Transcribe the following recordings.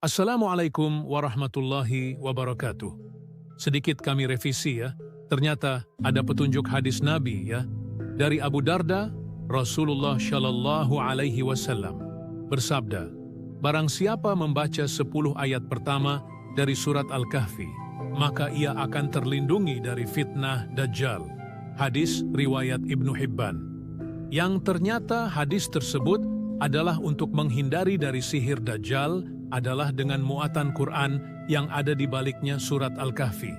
Assalamualaikum warahmatullahi wabarakatuh. Sedikit kami revisi ya. Ternyata ada petunjuk hadis Nabi ya. Dari Abu Darda, Rasulullah Shallallahu Alaihi Wasallam bersabda, barang siapa membaca 10 ayat pertama dari surat Al-Kahfi, maka ia akan terlindungi dari fitnah Dajjal. Hadis riwayat Ibnu Hibban. Yang ternyata hadis tersebut adalah untuk menghindari dari sihir Dajjal adalah dengan muatan Quran yang ada di baliknya surat Al-Kahfi.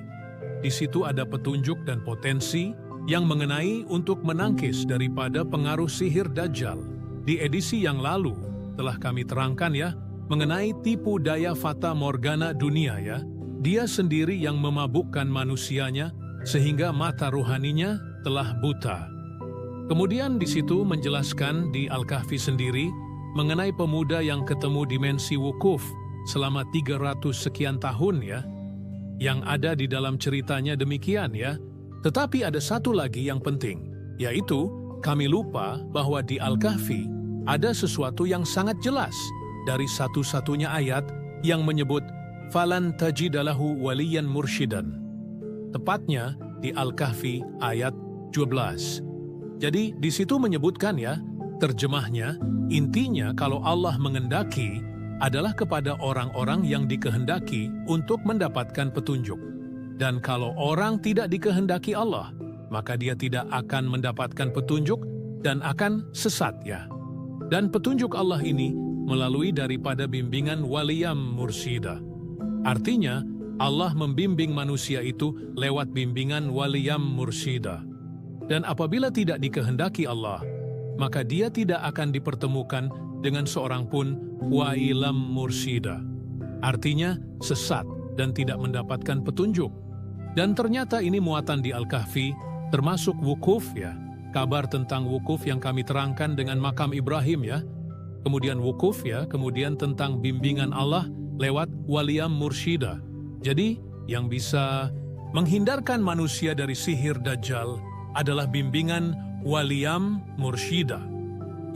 Di situ ada petunjuk dan potensi yang mengenai untuk menangkis daripada pengaruh sihir Dajjal. Di edisi yang lalu telah kami terangkan ya, mengenai tipu daya fata morgana dunia ya. Dia sendiri yang memabukkan manusianya sehingga mata rohaninya telah buta. Kemudian di situ menjelaskan di Al-Kahfi sendiri mengenai pemuda yang ketemu dimensi wukuf selama 300 sekian tahun ya. Yang ada di dalam ceritanya demikian ya. Tetapi ada satu lagi yang penting, yaitu kami lupa bahwa di Al-Kahfi ada sesuatu yang sangat jelas dari satu-satunya ayat yang menyebut falan tajidalahu waliyan mursyidan. Tepatnya di Al-Kahfi ayat 12. Jadi di situ menyebutkan ya, terjemahnya, intinya kalau Allah mengendaki adalah kepada orang-orang yang dikehendaki untuk mendapatkan petunjuk. Dan kalau orang tidak dikehendaki Allah, maka dia tidak akan mendapatkan petunjuk dan akan sesat ya. Dan petunjuk Allah ini melalui daripada bimbingan waliyam mursyida. Artinya, Allah membimbing manusia itu lewat bimbingan waliyam mursyida. Dan apabila tidak dikehendaki Allah, maka dia tidak akan dipertemukan dengan seorang pun wa'ilam mursyida. Artinya sesat dan tidak mendapatkan petunjuk. Dan ternyata ini muatan di Al-Kahfi, termasuk wukuf ya. Kabar tentang wukuf yang kami terangkan dengan makam Ibrahim ya. Kemudian wukuf ya, kemudian tentang bimbingan Allah lewat waliyam mursyida. Jadi yang bisa menghindarkan manusia dari sihir Dajjal adalah bimbingan waliyam mursyida,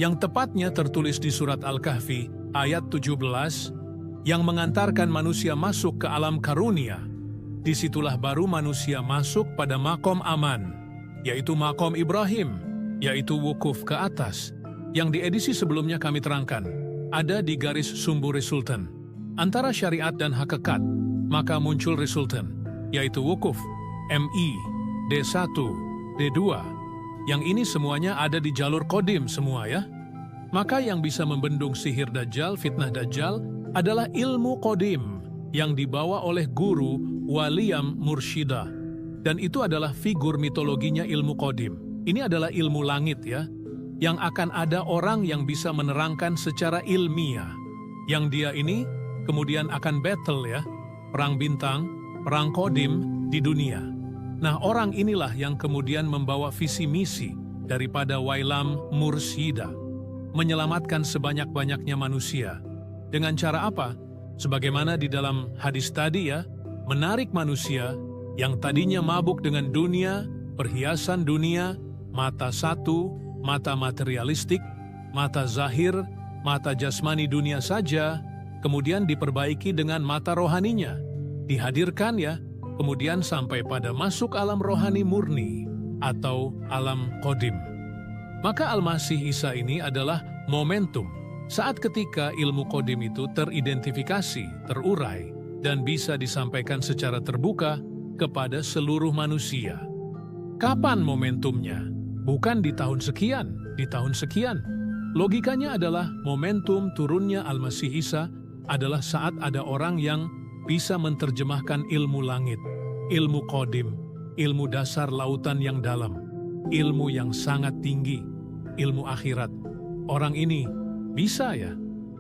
yang tepatnya tertulis di surat Al-Kahfi ayat 17, yang mengantarkan manusia masuk ke alam karunia. Disitulah baru manusia masuk pada makom aman, yaitu makom Ibrahim, yaitu wukuf ke atas, yang di edisi sebelumnya kami terangkan, ada di garis sumbu resultan, antara syariat dan hakikat, maka muncul resultan, yaitu wukuf, MI, D1, D2, yang ini semuanya ada di jalur kodim semua ya. Maka yang bisa membendung sihir Dajjal, fitnah Dajjal adalah ilmu kodim yang dibawa oleh guru waliyam mursyida. Dan itu adalah figur mitologinya ilmu kodim. Ini adalah ilmu langit ya, yang akan ada orang yang bisa menerangkan secara ilmiah. Yang dia ini kemudian akan battle ya, perang bintang, perang kodim di dunia. Nah, orang inilah yang kemudian membawa visi misi daripada Wailam Mursyida, menyelamatkan sebanyak-banyaknya manusia. Dengan cara apa? Sebagaimana di dalam hadis tadi ya, menarik manusia yang tadinya mabuk dengan dunia, perhiasan dunia, mata satu, mata materialistik, mata zahir, mata jasmani dunia saja, kemudian diperbaiki dengan mata rohaninya. Dihadirkan ya, kemudian sampai pada masuk alam rohani murni atau alam kodim. Maka Al-Masih Isa ini adalah momentum saat ketika ilmu kodim itu teridentifikasi, terurai, dan bisa disampaikan secara terbuka kepada seluruh manusia. Kapan momentumnya? Bukan di tahun sekian, di tahun sekian. Logikanya adalah momentum turunnya Al-Masih Isa adalah saat ada orang yang bisa menerjemahkan ilmu langit, ilmu kodim, ilmu dasar lautan yang dalam, ilmu yang sangat tinggi, ilmu akhirat. Orang ini bisa ya,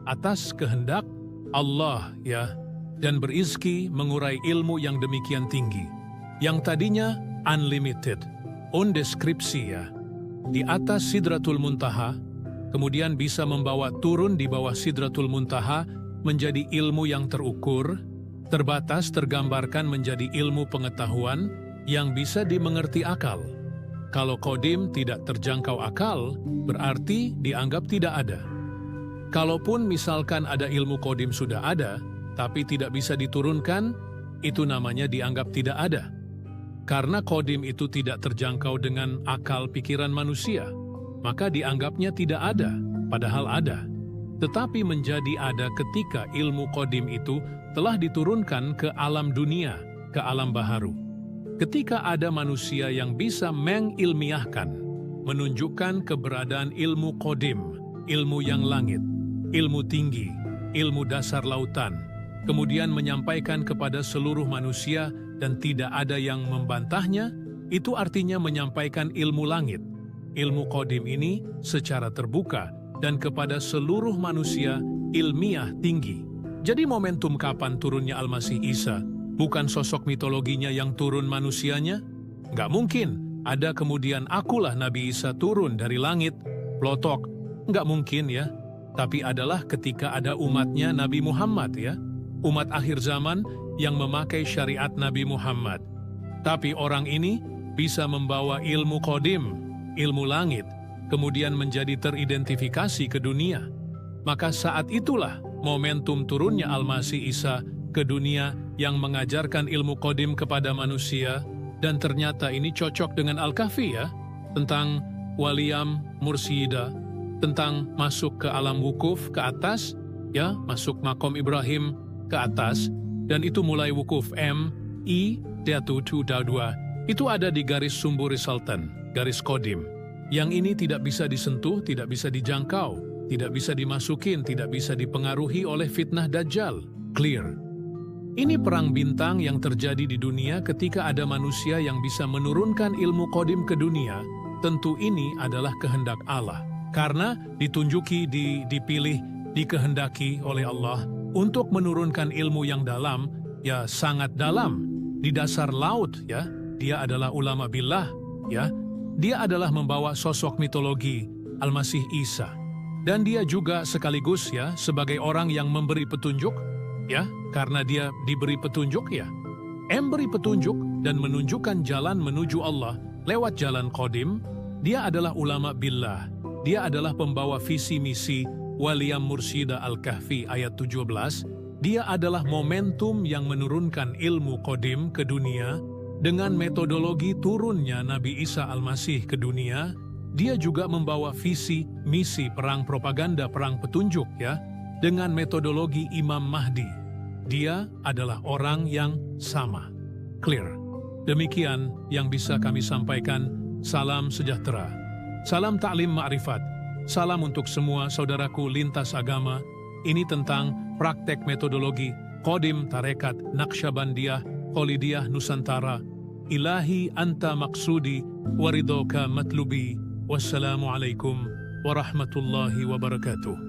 atas kehendak Allah ya, dan berizki mengurai ilmu yang demikian tinggi, yang tadinya unlimited, undeskripsi ya, di atas Sidratul Muntaha, kemudian bisa membawa turun di bawah Sidratul Muntaha menjadi ilmu yang terukur, terbatas tergambarkan menjadi ilmu pengetahuan yang bisa dimengerti akal. Kalau kodim tidak terjangkau akal, berarti dianggap tidak ada. Kalaupun misalkan ada ilmu kodim sudah ada, tapi tidak bisa diturunkan, itu namanya dianggap tidak ada. Karena qadim itu tidak terjangkau dengan akal pikiran manusia, maka dianggapnya tidak ada, padahal ada. Tetapi menjadi ada ketika ilmu qadim itu telah diturunkan ke alam dunia, ke alam baharu. Ketika ada manusia yang bisa mengilmiahkan, menunjukkan keberadaan ilmu qadim, ilmu yang langit, ilmu tinggi, ilmu dasar lautan, kemudian menyampaikan kepada seluruh manusia dan tidak ada yang membantahnya, itu artinya menyampaikan ilmu langit, ilmu qadim ini secara terbuka dan kepada seluruh manusia ilmiah tinggi. Jadi momentum kapan turunnya Al-Masih Isa, bukan sosok mitologinya yang turun manusianya? Nggak mungkin, ada kemudian akulah Nabi Isa turun dari langit, plotok, nggak mungkin ya. Tapi adalah ketika ada umatnya Nabi Muhammad ya, umat akhir zaman yang memakai syariat Nabi Muhammad. Tapi orang ini bisa membawa ilmu qadim, ilmu langit, kemudian menjadi teridentifikasi ke dunia. Maka saat itulah momentum turunnya Al-Masih Isa ke dunia yang mengajarkan ilmu qadim kepada manusia, dan ternyata ini cocok dengan Al-Kahfi ya, tentang waliyam mursyida, tentang masuk ke alam wukuf ke atas, ya, masuk makom Ibrahim ke atas, dan itu mulai wukuf M.I.2. Itu ada di garis sumbu resultan, garis qadim. Yang ini tidak bisa disentuh, tidak bisa dijangkau, tidak bisa dimasukin, tidak bisa dipengaruhi oleh fitnah Dajjal. Clear. Ini perang bintang yang terjadi di dunia ketika ada manusia yang bisa menurunkan ilmu qadim ke dunia. Tentu ini adalah kehendak Allah. Karena ditunjuki, dipilih, dikehendaki oleh Allah untuk menurunkan ilmu yang dalam, ya sangat dalam, di dasar laut ya. Dia adalah ulama billah ya. Dia adalah membawa sosok mitologi Al-Masih Isa. Dan dia juga sekaligus ya sebagai orang yang memberi petunjuk ya, karena dia diberi petunjuk ya. Memberi petunjuk dan menunjukkan jalan menuju Allah lewat jalan qadim. Dia adalah ulama billah. Dia adalah pembawa visi misi Waliyam Mursyida Al-Kahfi ayat 17. Dia adalah momentum yang menurunkan ilmu qadim ke dunia dengan metodologi turunnya Nabi Isa Al-Masih ke dunia. Dia juga membawa visi misi perang propaganda, perang petunjuk ya, dengan metodologi Imam Mahdi. Dia adalah orang yang sama. Clear. Demikian yang bisa kami sampaikan. Salam sejahtera. Salam taklim ma'rifat. Salam untuk semua saudaraku lintas agama. Ini tentang praktek metodologi qadim tarekat Naqsyabandiyah Khalidiyah Nusantara. Ilahi anta maksudi waridhoka matlubi. Wassalamualaikum warahmatullahi wabarakatuh.